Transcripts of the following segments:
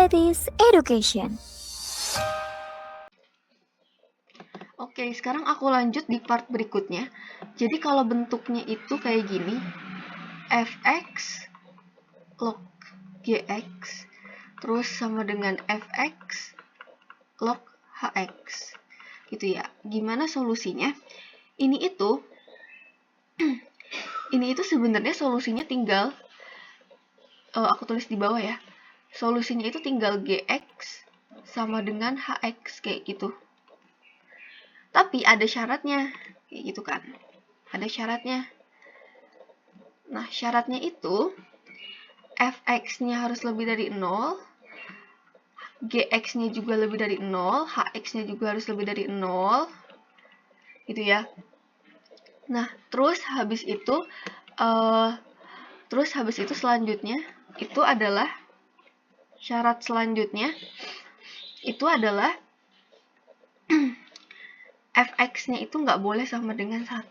Gratis Education. Oke, sekarang aku lanjut di part berikutnya. Jadi kalau bentuknya itu kayak gini, fx log gx terus sama dengan fx log hx. Gitu ya. Gimana solusinya? Ini itu sebenarnya solusinya tinggal aku tulis di bawah ya. Solusinya itu tinggal gx sama dengan hx kayak gitu. Tapi ada syaratnya, kayak gitu kan. Ada syaratnya. Nah, syaratnya itu fx-nya harus lebih dari 0, gx-nya juga lebih dari 0, hx-nya juga harus lebih dari 0. Gitu ya. Nah, terus habis itu selanjutnya itu adalah syarat selanjutnya itu adalah fx-nya itu nggak boleh sama dengan 1.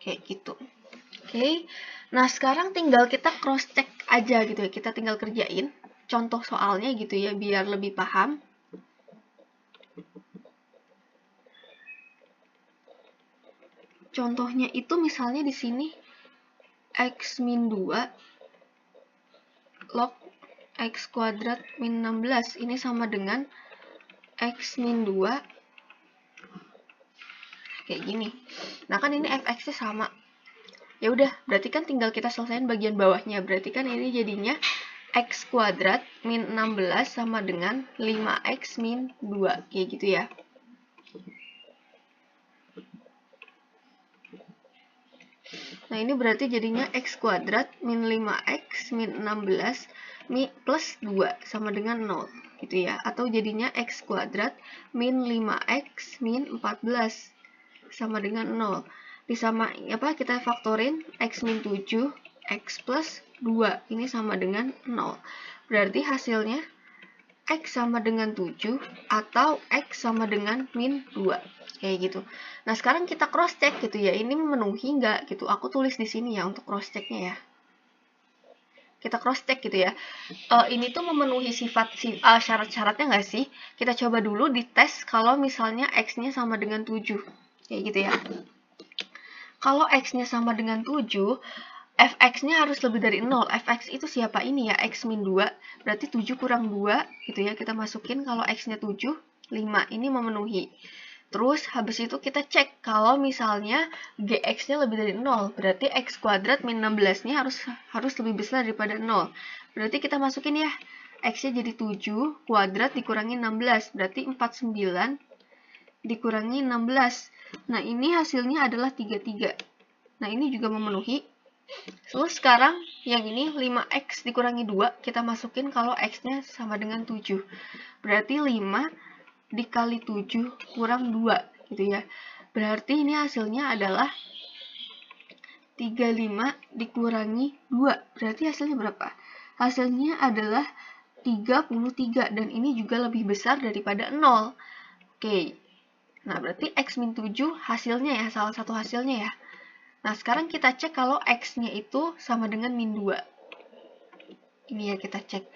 Kayak gitu. Oke. Nah, sekarang tinggal kita cross check aja gitu ya. Kita tinggal kerjain contoh soalnya gitu ya biar lebih paham. Contohnya itu misalnya di sini x min 2 log x kuadrat min 16 ini sama dengan x min 2 kayak gini. Nah, kan ini fx-nya sama. Ya udah, berarti kan tinggal kita selesaiin bagian bawahnya. Berarti kan ini jadinya x kuadrat min 16 sama dengan 5x min 2 kayak gitu ya. Nah, ini berarti jadinya x kuadrat min 5x min 16 plus 2 sama dengan 0 gitu ya. Atau jadinya x kuadrat min 5x min 14 sama dengan 0. Kita faktorin x min 7 x plus 2 ini sama dengan 0. Berarti hasilnya x sama dengan 7 atau x sama dengan min 2 kayak gitu. Nah, sekarang kita cross check gitu ya, ini memenuhi nggak gitu. Aku tulis di sini ya untuk cross checknya ya. Kita cross check gitu ya. Ini tuh memenuhi syarat-syaratnya nggak sih? Kita coba dulu dites kalau misalnya x-nya sama dengan 7 kayak gitu ya. Kalau x-nya sama dengan 7, fx-nya harus lebih dari 0. Fx itu siapa ini ya? X min 2. Berarti 7 kurang 2 gitu ya. Kita masukin kalau x-nya 7, 5. Ini memenuhi. Terus habis itu kita cek kalau misalnya gx-nya lebih dari 0. Berarti x kuadrat min 16-nya harus lebih besar daripada 0. Berarti kita masukin ya. X-nya jadi 7 kuadrat dikurangi 16. Berarti 49 dikurangi 16. Nah, ini hasilnya adalah 33. Nah, ini juga memenuhi. Terus sekarang yang ini 5x dikurangi 2, kita masukin kalau x-nya sama dengan 7. Berarti 5 dikali 7 kurang 2 gitu ya. Berarti ini hasilnya adalah 35 dikurangi 2. Berarti hasilnya berapa? Hasilnya adalah 33 dan ini juga lebih besar daripada 0. Oke. Nah, berarti x min 7 hasilnya ya, salah satu hasilnya ya. Nah, sekarang kita cek kalau x-nya itu sama dengan min 2. Ini ya kita cek.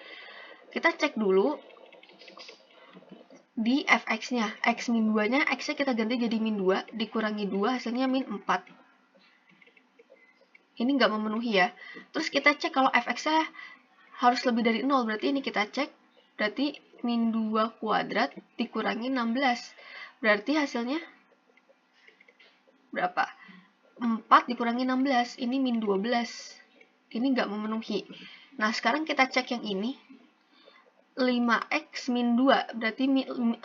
Kita cek dulu di fx-nya. X min 2-nya, x-nya kita ganti jadi min 2, dikurangi 2, hasilnya min 4. Ini nggak memenuhi ya. Terus kita cek kalau fx-nya harus lebih dari 0, berarti ini kita cek. Berarti min 2 kuadrat dikurangi 16. Berarti hasilnya berapa? 4 dikurangi 16, ini min 12. Ini nggak memenuhi. Nah, sekarang kita cek yang ini. 5x min 2, berarti 5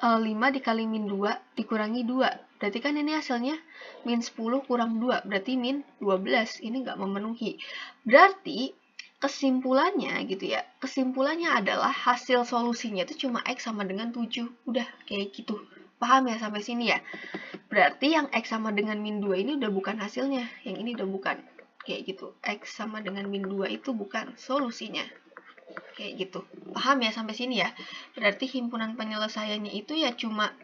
dikali min 2 dikurangi 2. Berarti kan ini hasilnya min 10 kurang 2, berarti min 12. Ini nggak memenuhi. Berarti kesimpulannya gitu ya, kesimpulannya adalah hasil solusinya itu cuma x sama dengan 7. Udah, kayak gitu. Paham ya sampai sini ya? Berarti yang x sama dengan min 2 ini udah bukan hasilnya. Yang ini udah bukan. Kayak gitu. X sama dengan min 2 itu bukan solusinya. Kayak gitu. Paham ya sampai sini ya? Berarti himpunan penyelesaiannya itu ya cuma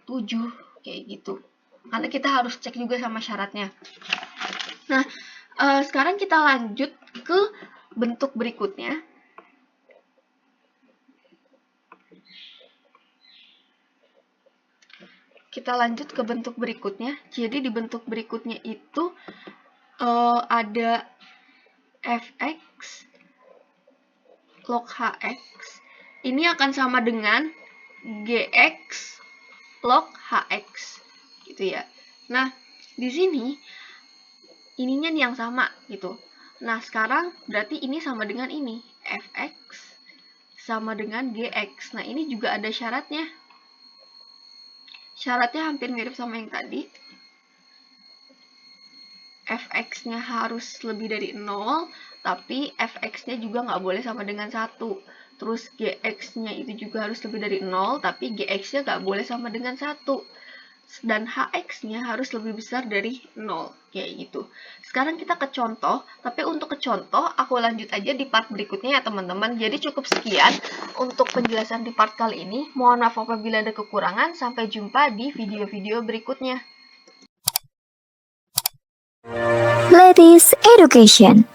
7 kayak gitu. Karena kita harus cek juga sama syaratnya. Nah, sekarang kita lanjut ke bentuk berikutnya. kita lanjut ke bentuk berikutnya. Jadi di bentuk berikutnya itu ada fx log hx. Ini akan sama dengan gx log hx gitu ya. Nah, di sini ininya yang sama gitu. Nah, sekarang berarti ini sama dengan ini, fx sama dengan gx. Nah, ini juga ada syaratnya. Syaratnya hampir mirip sama yang tadi. Fx-nya harus lebih dari 0, tapi fx-nya juga nggak boleh sama dengan 1. Terus gx-nya itu juga harus lebih dari 0, tapi gx-nya nggak boleh sama dengan 1. Dan hx-nya harus lebih besar dari 0, kayak gitu. Sekarang kita ke contoh, tapi untuk ke contoh, aku lanjut aja di part berikutnya ya teman-teman. Jadi cukup sekian untuk penjelasan di part kali ini. Mohon maaf apabila ada kekurangan, sampai jumpa di video-video berikutnya. Ladies Education.